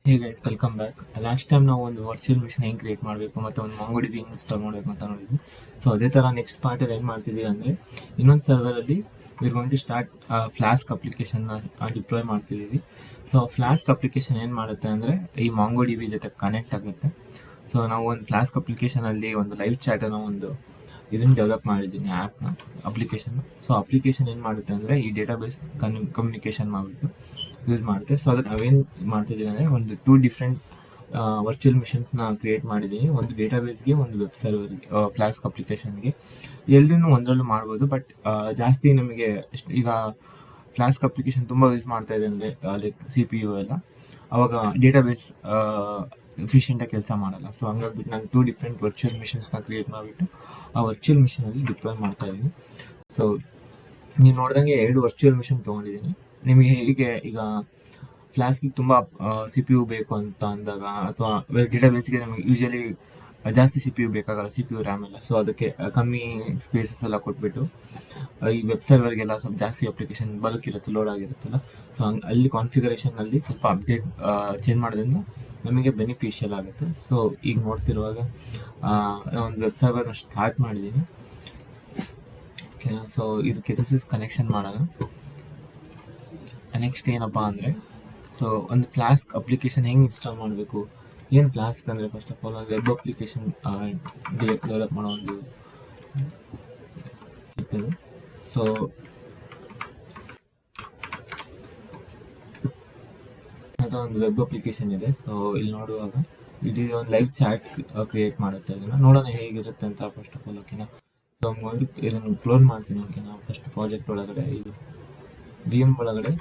ಹೇ guys, welcome back. Last time ನಾವು ಒಂದು virtual mission ಹೆಂಗೆ ಕ್ರಿಯೇಟ್ ಮಾಡಬೇಕು ಮತ್ತು ಒಂದು MongoDB ಹೆಂಗೆ ಇನ್ಸ್ಟಾಲ್ ಮಾಡಬೇಕು ಅಂತ ನೋಡಿದ್ವಿ. ಸೊ ಅದೇ ಥರ ನೆಕ್ಸ್ಟ್ ಪಾರ್ಟಲ್ಲಿ ಏನು ಮಾಡ್ತಿದ್ದೀವಿ ಅಂದರೆ, ಇನ್ನೊಂದು ಸರ್ವರಲ್ಲಿ we're going to start Flask ಅಪ್ಲಿಕೇಶನ್ನ ಡಿಪ್ಲಾಯ್ ಮಾಡ್ತಿದ್ದೀವಿ. ಸೊ ಫ್ಲಾಸ್ಕ್ ಅಪ್ಲಿಕೇಶನ್ ಏನು ಮಾಡುತ್ತೆ ಅಂದರೆ, ಈ MongoDB ಜೊತೆ ಕನೆಕ್ಟ್ ಆಗುತ್ತೆ. ಸೊ ನಾವು ಒಂದು ಫ್ಲಾಸ್ಕ್ ಅಪ್ಲಿಕೇಶನಲ್ಲಿ ಒಂದು ಲೈವ್ ಚಾಟನ್ನು ಇದನ್ನು ಡೆವಲಪ್ ಮಾಡಿದ್ದೀನಿ, ಆ್ಯಪ್ನ ಅಪ್ಲಿಕೇಶನ್. ಸೊ ಅಪ್ಲಿಕೇಶನ್ ಏನು ಮಾಡುತ್ತೆ ಅಂದರೆ, ಈ ಡೇಟಾಬೇಸ್ ಕಮ್ಯುನಿಕೇಷನ್ ಮಾಡಿಬಿಟ್ಟು ಯೂಸ್ ಮಾಡುತ್ತೆ. ಸೊ ಅದಕ್ಕೆ ನಾವೇನು ಮಾಡ್ತಿದ್ದೀವಿ ಅಂದರೆ, ಒಂದು 2 ಡಿಫ್ರೆಂಟ್ ವರ್ಚುವಲ್ ಮಿಷನ್ಸ್ನ ಕ್ರಿಯೇಟ್ ಮಾಡಿದ್ದೀನಿ. ಒಂದು ಡೇಟಾಬೇಸ್ಗೆ, ಒಂದು ವೆಬ್ ಸರ್ವರ್ಗೆ, ಫ್ಲಾಸ್ಕ್ ಅಪ್ಲಿಕೇಶನ್ಗೆ. ಎಲ್ಲರೂ ಒಂದರಲ್ಲೂ ಮಾಡ್ಬೋದು, ಬಟ್ ಜಾಸ್ತಿ ನಮಗೆ ಈಗ ಫ್ಲಾಸ್ಕ್ ಅಪ್ಲಿಕೇಶನ್ ತುಂಬ ಯೂಸ್ ಮಾಡ್ತಾ ಇದೆ ಅಂದರೆ, ಲೈಕ್ CPU ಎಲ್ಲ, ಆವಾಗ ಡೇಟಾಬೇಸ್ ಎಫಿಷಿಯೆಂಟಾಗಿ ಕೆಲಸ ಮಾಡಲ್ಲ. ಸೊ ಹಂಗಾಗ್ಬಿಟ್ಟು ನಾನು 2 ಡಿಫ್ರೆಂಟ್ ವರ್ಚುವಲ್ ಮಿಷನ್ಸ್ನ ಕ್ರಿಯೇಟ್ ಮಾಡಿಬಿಟ್ಟು ಆ ವರ್ಚುವಲ್ ಮಿಷನಲ್ಲಿ ಡಿಪ್ಲಾಯ್ ಮಾಡ್ತಾ ಇದ್ದೀನಿ. ಸೊ ನೀವು ನೋಡ್ದಂಗೆ 2 ವರ್ಚುವಲ್ ಮಿಷನ್ ತೊಗೊಂಡಿದ್ದೀನಿ. ನಿಮಗೆ ಹೇಗೆ ಈಗ ಫ್ಲಾಸ್ಕಿಗೆ ತುಂಬ CPU ಬೇಕು ಅಂತ ಅಂದಾಗ, ಅಥವಾ ಡೇಟಾಬೇಸ್ಗೆ ನಮಗೆ ಯೂಶಲಿ ಜಾಸ್ತಿ CPU ಬೇಕಾಗಲ್ಲ, CPU RAM ಎಲ್ಲ. ಸೊ ಅದಕ್ಕೆ ಕಮ್ಮಿ ಸ್ಪೇಸಸ್ ಎಲ್ಲ ಕೊಟ್ಬಿಟ್ಟು, ಈ ವೆಬ್ ಸರ್ವರ್ಗೆಲ್ಲ ಸ್ವಲ್ಪ ಜಾಸ್ತಿ ಅಪ್ಲಿಕೇಶನ್ ಬಲ್ಕ್ ಇರುತ್ತೆ, ಲೋಡ್ ಆಗಿರುತ್ತಲ್ಲ. ಸೊ ಅಲ್ಲಿ ಕಾನ್ಫಿಗರೇಷನಲ್ಲಿ ಸ್ವಲ್ಪ ಅಪ್ಡೇಟ್ ಚೇಂಜ್ ಮಾಡೋದ್ರಿಂದ ನಮಗೆ ಬೆನಿಫಿಷಿಯಲ್ ಆಗುತ್ತೆ. ಸೊ ಈಗ ನೋಡ್ತಿರುವಾಗ ಒಂದು ವೆಬ್ ಸರ್ವರ್ನ ಸ್ಟಾರ್ಟ್ ಮಾಡಿದ್ದೀನಿ. ಓಕೆ, ಸೊ ಇದಕ್ಕೆ SSH ಕನೆಕ್ಷನ್ ಮಾಡೋಣ. ನೆಕ್ಸ್ಟ್ ಏನಪ್ಪ ಅಂದರೆ, ಸೊ ಒಂದು ಫ್ಲಾಸ್ಕ್ ಅಪ್ಲಿಕೇಶನ್ ಹೆಂಗೆ ಇನ್ಸ್ಟಾಲ್ ಮಾಡಬೇಕು. ಏನು ಫ್ಲಾಸ್ಕ್ ಅಂದರೆ, ಫಸ್ಟ್ ಆಫ್ ಆಲ್ ಒಂದು ವೆಬ್ ಅಪ್ಲಿಕೇಶನ್ ಡೆವಲಪ್ ಮಾಡೋ ಒಂದು ಇರ್ತದೆ. ಸೊ ಅದು ಒಂದು ವೆಬ್ ಅಪ್ಲಿಕೇಶನ್ ಇದೆ. ಸೊ ಇಲ್ಲಿ ನೋಡುವಾಗ ಇದು ಒಂದು ಲೈವ್ ಚಾಟ್ ಕ್ರಿಯೇಟ್ ಮಾಡುತ್ತೆ. ಅದನ್ನು ನೋಡೋಣ ಹೇಗಿರುತ್ತೆ ಅಂತ ಫಸ್ಟ್ ಆಫ್ ಆಲ್. ಓಕೆನಾ, ಸೊ ಇದನ್ನು ಕ್ಲೋನ್ ಮಾಡ್ತೀನಿ. ಓಕೆನಾ, ಫಸ್ಟ್ ಪ್ರಾಜೆಕ್ಟ್ ಒಳಗಡೆ, ಇದು VM ಒಳಗಡೆ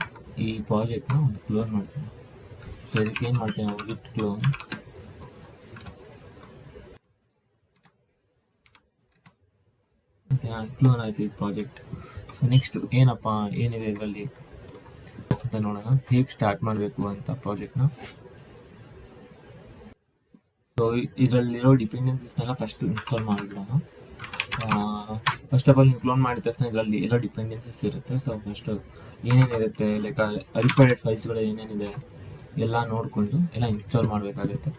ಈ ಪ್ರಾಜೆಕ್ಟ್ನ ಒಂದು ಕ್ಲೋನ್ ಮಾಡ್ತೀನಿ. ಸೊ ಇದಕ್ಕೆ ಏನು ಮಾಡ್ತೀನಿ, ನಾವು ಗಿಟ್ ಕ್ಲೋನ್. ಓಕೆ, ಕ್ಲೋನ್ ಆಯಿತು ಈ ಪ್ರಾಜೆಕ್ಟ್. ಸೊ ನೆಕ್ಸ್ಟ್ ಏನಿದೆ ಇದರಲ್ಲಿ ಅಂತ ನೋಡೋಣ, ಹೇಗೆ ಸ್ಟಾರ್ಟ್ ಮಾಡಬೇಕು ಅಂತ ಪ್ರಾಜೆಕ್ಟ್ನ. ಸೊ ಇದರಲ್ಲಿರೋ ಡಿಪೆಂಡೆನ್ಸೀಸ್ನೆಲ್ಲ ಫಸ್ಟ್ ಇನ್ಸ್ಟಾಲ್ ಮಾಡಿಬಿಡೋಣ. ಫಸ್ಟ್ ಆಫ್ ಆಲ್ ನೀವು ಕ್ಲೋನ್ ಮಾಡಿದ ತಕ್ಷಣ ಇದರಲ್ಲಿ ಎಲ್ಲ ಡಿಪೆಂಡೆನ್ಸೀಸ್ ಇರುತ್ತೆ. ಸೊ ಫಸ್ಟು ಏನೇನಿರುತ್ತೆ, ಲೈಕ್ ರಿಕ್ವೈರ್ಡ್ ಫೈಲ್ಸ್ಗಳು ಏನೇನಿದೆ ಎಲ್ಲ ನೋಡಿಕೊಂಡು ಎಲ್ಲ ಇನ್ಸ್ಟಾಲ್ ಮಾಡಬೇಕಾಗುತ್ತೆ.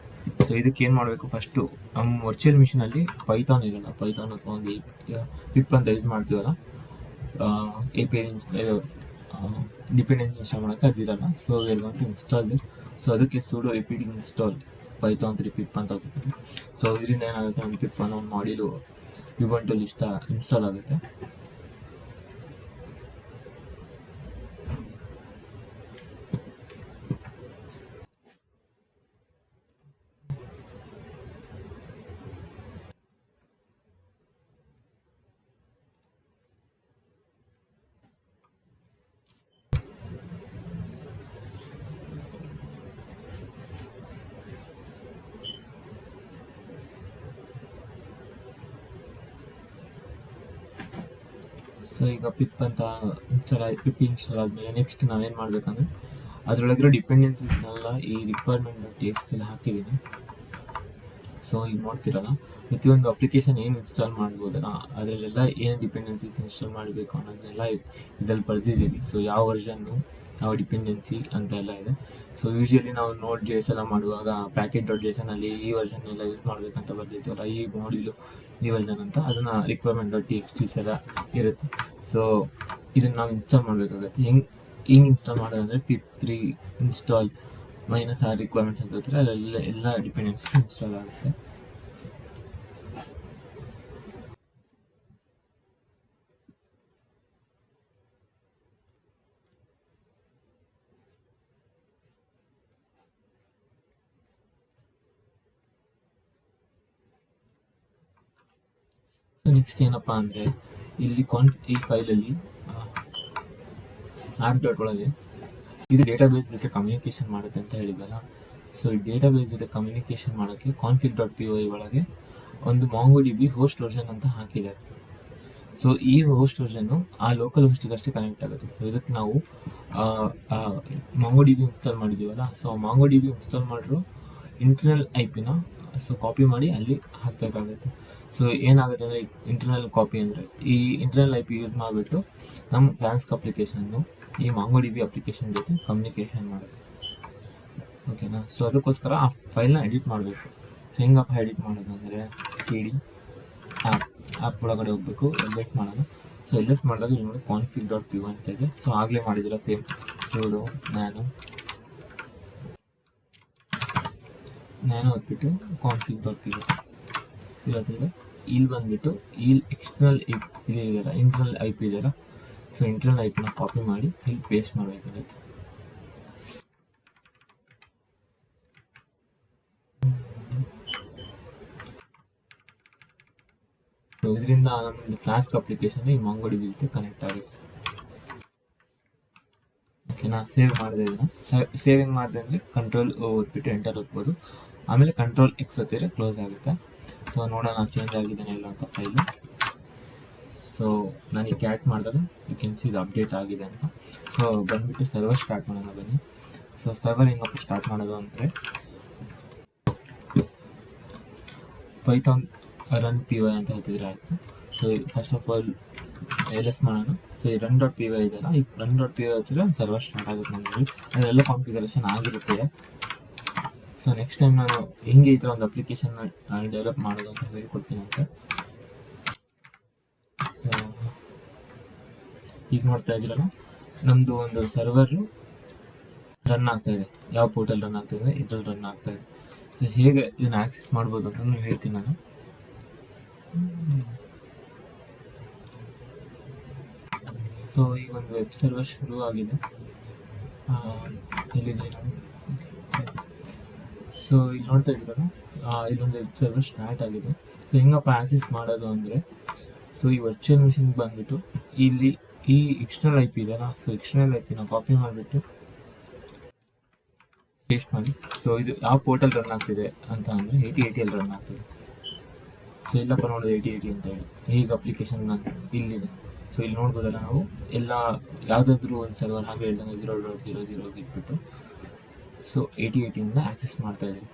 ಸೊ ಇದಕ್ಕೆ ಏನು ಮಾಡಬೇಕು, ಫಸ್ಟು ನಮ್ಮ ವರ್ಚುವಲ್ ಮಿಷನಲ್ಲಿ ಪೈಥಾನ್ ಇರೋಲ್ಲ, ಪೈಥಾನ್ ಅಥವಾ ಒಂದು ಪಿಪ್ ಅಂತ ಯೂಸ್ ಮಾಡ್ತೀವಲ್ಲ, API ಡಿಪೆಂಡೆನ್ಸಿ ಇನ್ಸ್ಟಾಲ್ ಮಾಡೋಕ್ಕೆ ಅದಿರಲ್ಲ. So we going to install this. So ಅದಕ್ಕೆ sudo apt install python 3 pip ಅಂತ ಆಗ್ತದೆ. ಸೊ ಇದರಿಂದ ಏನಾಗುತ್ತೆ, ಒಂದು ಪಿಪ್ ಅನ್ನೋ ಒಂದು ಮಾಡ್ಯೂಲು ಉಬುಂಟುಲಿ ಇನ್ಸ್ಟಾಲ್ ಆಗುತ್ತೆ. ಸೊ ಈಗ ಪಿಪ್ ಅಂತ ಇನ್ಸ್ಟಾಲ್ ಆದಮೇಲೆ ನೆಕ್ಸ್ಟ್ ನಾವೇನು ಮಾಡಬೇಕಂದ್ರೆ, ಅದರೊಳಗಿರೋ ಡಿಪೆಂಡೆನ್ಸೀಸ್ನೆಲ್ಲ ಈ requirement.txt ಹಾಕಿದ್ದೀನಿ. ಸೊ ಈಗ ನೋಡ್ತಿರಲ್ಲ, ಪ್ರತಿಯೊಂದು ಅಪ್ಲಿಕೇಶನ್ ಏನು ಇನ್ಸ್ಟಾಲ್ ಮಾಡ್ಬೋದಲ್ಲ, ಅದರಲ್ಲೆಲ್ಲ ಏನು ಡಿಪೆಂಡೆನ್ಸೀಸ್ ಇನ್ಸ್ಟಾಲ್ ಮಾಡಬೇಕು ಅನ್ನೋದನ್ನೆಲ್ಲ ಇದರಲ್ಲಿ ಬರೆದಿದ್ದೀವಿ. ಸೊ ಯಾವ ವರ್ಷನ್ನು, ಯಾವ ಡಿಪೆಂಡೆನ್ಸಿ ಅಂತ ಎಲ್ಲ ಇದೆ. ಸೊ ಯೂಶಲಿ ನಾವು Node.js ಎಲ್ಲ ಮಾಡುವಾಗ package.json ಅಲ್ಲಿ ಈ ವರ್ಷನ್ ಎಲ್ಲ ಯೂಸ್ ಮಾಡಬೇಕಂತ ಬರ್ದಿದ್ದೀವಲ್ಲ, ಈ ಮಾಡ್ಯೂಲು ಈ ವರ್ಷನ್ ಅಂತ, ಅದನ್ನು requirement.txt ಎಲ್ಲ ಇರುತ್ತೆ. ಸೊ ಇದನ್ನು ನಾವು ಇನ್ಸ್ಟಾಲ್ ಮಾಡಬೇಕಾಗತ್ತೆ. ಹೆಂಗೆ ಇನ್ಸ್ಟಾಲ್ ಮಾಡೋದಂದರೆ, pip3 install -r requirements ಅಂತ ಹೇಳ್ತಾರೆ, ಅದರಲ್ಲ ಎಲ್ಲ ಡಿಪೆಂಡೆನ್ಸಿ ಇನ್ಸ್ಟಾಲ್ ಆಗುತ್ತೆ. ಸೊ ನೆಕ್ಸ್ಟ್ ಏನಪ್ಪ ಅಂದರೆ, ಇಲ್ಲಿ ಈ ಫೈಲಲ್ಲಿ ಆ್ಯಪ್ ಒಳಗೆ ಇದು ಡೇಟಾಬೇಸ್ ಜೊತೆ ಕಮ್ಯುನಿಕೇಷನ್ ಮಾಡುತ್ತೆ ಅಂತ ಹೇಳಿದ್ವಲ್ಲ. ಸೊ ಈ ಡೇಟಾಬೇಸ್ ಜೊತೆ ಕಮ್ಯುನಿಕೇಷನ್ ಮಾಡೋಕ್ಕೆ config.py ಒಳಗೆ ಒಂದು MongoDB ಹೋಸ್ಟ್ ವರ್ಷನ್ ಅಂತ ಹಾಕಿದ್ದಾರೆ. ಸೊ ಈ ಹೋಸ್ಟ್ ವರ್ಷನ್ನು ಆ ಲೋಕಲ್ ಹೋಸ್ಟಿಗಷ್ಟೇ ಕನೆಕ್ಟ್ ಆಗುತ್ತೆ. ಸೊ ಇದಕ್ಕೆ ನಾವು MongoDB ಇನ್ಸ್ಟಾಲ್ ಮಾಡಿದ್ದೀವಲ್ಲ, ಸೊ MongoDB ಇನ್ಸ್ಟಾಲ್ ಮಾಡಿರೋ ಇಂಟರ್ನಲ್ IP-ನ ಕಾಪಿ ಮಾಡಿ ಅಲ್ಲಿ ಹಾಕಬೇಕಾಗುತ್ತೆ. ಸೊ ಏನಾಗುತ್ತೆ ಅಂದರೆ, ಇಂಟರ್ನಲ್ ಕಾಪಿ ಅಂದರೆ ಈ ಇಂಟರ್ನಲ್ IP ಯೂಸ್ ಮಾಡಿಬಿಟ್ಟು ನಮ್ಮ ಫ್ಲಾಸ್ಕ್ ಅಪ್ಲಿಕೇಶನ್ನು ಈ MongoDB ಅಪ್ಲಿಕೇಶನ್ ಜೊತೆ ಕಮ್ಯುನಿಕೇಷನ್ ಮಾಡುತ್ತೆ. ಓಕೆನಾ. ಓಕೆನಾ. ಸೊ ಅದಕ್ಕೋಸ್ಕರ ಆ ಫೈಲ್ನ ಎಡಿಟ್ ಮಾಡಬೇಕು. ಸೊ ಹೆಂಗಪ್ಪ ಎಡಿಟ್ ಮಾಡೋದು ಅಂದರೆ CD ಆ್ಯಪ್ ಒಳಗಡೆ ಹೋಗಬೇಕು, LS ಮಾಡೋಣ. ಸೊ LS ಮಾಡಿದಾಗ ಇಲ್ಲಿ ನೋಡಿ config.py ಅಂತ ಇದೆ. ಸೊ ಆಗಲೇ ಮಾಡಿದಿಲ್ಲ ಸೇಮ್ ಸುಡೋ ನ್ಯಾನೋ ಹೊತ್ಬಿಟ್ಟು config.py ಇವತ್ತಿದೆ. ಇಲ್ಲಿ ಬಂದುಬಿಟ್ಟು ಇಲ್ಲಿ ಎಕ್ಸ್ಟರ್ನಲ್ ಇದೆಯಲ್ಲ, ಇಂಟರ್ನಲ್ IP ಇದೆಯಲ್ಲ, ಸೊ ಇಂಟರ್ನಲ್ IP ನ ಕಾಪಿ ಮಾಡಿ ಇಲ್ಲಿ ಪೇಸ್ಟ್ ಮಾಡಬೇಕಾಗುತ್ತೆ. ಸೊ ಇದರಿಂದ ನಮ್ಮದು ಫ್ಲಾಸ್ಕ್ ಅಪ್ಲಿಕೇಶನ್ ಈ MongoDB ಜೊತೆ ಕನೆಕ್ಟ್ ಆಗುತ್ತೆ. ಓಕೆನಾ. ಸೇವ್ ಮಾಡಿದೆ ಇದನ್ನು. ಸೇವಿಂಗ್ ಮಾಡಿದೆ ಅಂದರೆ ಕಂಟ್ರೋಲ್ ಓದ್ಬಿಟ್ಟು ಎಂಟರ್ ಓದ್ಬೋದು. ಆಮೇಲೆ ಕಂಟ್ರೋಲ್ X ಒತ್ತಿದ್ರೆ ಕ್ಲೋಸ್ ಆಗುತ್ತೆ. ಸೊ ನೋಡೋಣ ಚೇಂಜ್ ಆಗಿದ್ದೇನೆ ಇಲ್ಲ ಅಂತ ಫೈಲು. ಸೊ ನಾನು ಈ ಕ್ಯಾಟ್ ಮಾಡಿದಾಗ ಯು ಕ್ಯಾನ್ ಸಿ ಇದು ಅಪ್ಡೇಟ್ ಆಗಿದೆ ಅಂತ. ಸೊ ಬಂದುಬಿಟ್ಟು ಸರ್ವರ್ ಸ್ಟಾರ್ಟ್ ಮಾಡೋಣ ಬನ್ನಿ. ಸೊ ಸರ್ವರ್ ಹೆಂಗಪ್ಪ ಸ್ಟಾರ್ಟ್ ಮಾಡೋದು ಅಂದರೆ ಪೈಥಾನ್ ರನ್ py ಅಂತ ಹೇಳ್ತಿದ್ರೆ ಆಯಿತು. So first of all LS ಮಾಡೋಣ. ಸೊ ಈ run.py ಇದೆಯಲ್ಲ, ಈ run.py ಹಚ್ಚಿದ್ರೆ ಒಂದು ಸರ್ವರ್ ಸ್ಟಾರ್ಟ್ ಆಗುತ್ತೆ ನಮಗೆ. ಅದೆಲ್ಲ ಕಾನ್ಫಿಗರೇಷನ್ ಆಗಿರುತ್ತೆ. ಸೊ ನೆಕ್ಸ್ಟ್ ಟೈಮ್ ನಾನು ಹೆಂಗೆ ಈ ಥರ ಒಂದು ಅಪ್ಲಿಕೇಶನ್ನ ಡೆವಲಪ್ ಮಾಡೋದು ಅಂತ ಹೇಳ್ಕೊಡ್ತೀನಿ ಅಂತ. ಸೊ ಈಗ ನೋಡ್ತಾ ಇದ್ದೀರಲ್ಲ, ನಮ್ಮದು ಒಂದು ಸರ್ವರು ರನ್ ಆಗ್ತಾಯಿದೆ. ಯಾವ ಪೋರ್ಟಲ್ ರನ್ ಆಗ್ತಾಯಿದೆ, ಇದ್ರಲ್ಲಿ ರನ್ ಆಗ್ತಾಯಿದೆ. ಸೊ ಹೇಗೆ ಇದನ್ನು ಆಕ್ಸೆಸ್ ಮಾಡ್ಬೋದು ಅಂತ ನೀವು ಹೇಳ್ತೀನಿ ನಾನು. ಸೊ ಈಗ ಒಂದು ವೆಬ್ ಸರ್ವರ್ ಶುರು ಆಗಿದೆ. ಇಲ್ಲಿದೆ ನಾನು. ಸೊ ಇಲ್ಲಿ ನೋಡ್ತಾ ಇದ್ದೀರಲ್ಲ, ಇಲ್ಲೊಂದು ವೆಬ್ ಸರ್ವರ್ ಸ್ಟಾರ್ಟ್ ಆಗಿದೆ. ಸೊ ಹೆಂಗಪ್ಪ ಆಕ್ಸೆಸ್ ಮಾಡೋದು ಅಂದರೆ, ಸೊ ಈ ವರ್ಚುವಲ್ ಮಿಷಿನ್ಗೆ ಬಂದುಬಿಟ್ಟು ಇಲ್ಲಿ ಈ ಎಕ್ಸ್ಟರ್ನಲ್ IP ಇದೆಯಲ್ಲ, ಸೊ ಎಕ್ಸ್ಟರ್ನಲ್ IP ನ ಕಾಪಿ ಮಾಡಿಬಿಟ್ಟು ಪೇಸ್ಟ್ ಮಾಡಿ. ಸೊ ಇದು ಯಾವ ಪೋರ್ಟಲ್ ರನ್ ಆಗ್ತಿದೆ ಅಂತ ಅಂದರೆ 8080 ರನ್ ಆಗ್ತದೆ. ಸೊ ಇಲ್ಲಪ್ಪ ನೋಡೋದು 8080 ಅಂತ ಹೇಳಿ ಈಗ ಅಪ್ಲಿಕೇಶನ್ ಇಲ್ಲಿದೆ. ಸೊ ಇಲ್ಲಿ ನೋಡ್ಬೋದಲ್ಲ, ನಾವು ಎಲ್ಲ ಯಾವುದಾದ್ರೂ ಒಂದು ಸರ್ವರ್ ಹಾಗೆ ಹೇಳ್ದಂಗೆ 0.00 ಇಟ್ಬಿಟ್ಟು ಸೊ 8080 ಆಕ್ಸೆಸ್ ಮಾಡ್ತಾ ಇದ್ದೀವಿ.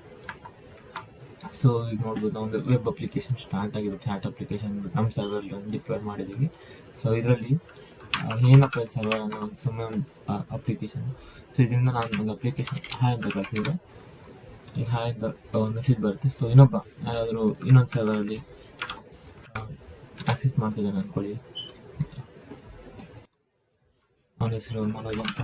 ಸೊ ಈಗ ನೋಡ್ಬೋದು ಒಂದು ವೆಬ್ ಅಪ್ಲಿಕೇಶನ್ ಸ್ಟಾರ್ಟ್ ಆಗಿದೆ, ಚಾಟ್ ಅಪ್ಲಿಕೇಶನ್ ನಮ್ಮ ಸರ್ವರ್ ಡಿಪ್ಲಾಯ್ ಮಾಡಿದ್ದೀವಿ. ಸೊ ಇದರಲ್ಲಿ ಏನಪ್ಪ ಸರ್ವರ್ ಅಂದರೆ ಒಂದು ಸುಮ್ಮನೆ ಒಂದು ಅಪ್ಲಿಕೇಶನ್. ಸೊ ಇದರಿಂದ ನಾನು ಒಂದು ಅಪ್ಲಿಕೇಶನ್ ಹಾಯ್ ಅಂತ ಕಳಿಸಿದ್ರೆ ಈಗ ಹಾಯ್ ಅಂತ ಒಂದು ಮೆಸೇಜ್ ಬರುತ್ತೆ. ಸೊ ಇನ್ನೊಬ್ಬ ಯಾರಾದರೂ ಇನ್ನೊಂದು ಸರ್ವರಲ್ಲಿ ಆಕ್ಸೆಸ್ ಮಾಡ್ತಿದ್ದಾನೆ ಅಂದ್ಕೊಳ್ಳಿ, ಅವನ ಹೆಸರು ಮನೋಜ್ ಅಂತ.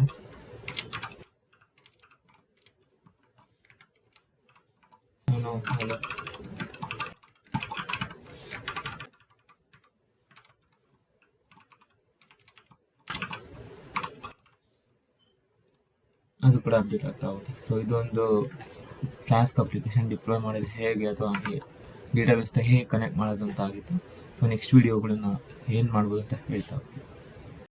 ಅದು ಕೂಡ ಅಪ್ಡೇಟ್ ಆಗ್ತಾ ಹೋಗುತ್ತೆ. ಸೊ ಇದೊಂದು ಫ್ಲಾಸ್ಕ್ ಅಪ್ಲಿಕೇಶನ್ ಡಿಪ್ಲಾಯ್ ಮಾಡಿದ್ರೆ ಹೇಗೆ ಅಥವಾ ಡೇಟಾಬೇಸ್ನ ಹೇಗೆ ಕನೆಕ್ಟ್ ಮಾಡೋದು ಅಂತ ಆಗಿತ್ತು. ಸೊ ನೆಕ್ಸ್ಟ್ ವೀಡಿಯೋಗಳನ್ನ ಏನು ಮಾಡ್ಬೋದು ಅಂತ ಹೇಳ್ತಾ ಹೋಗ್ತೀನಿ.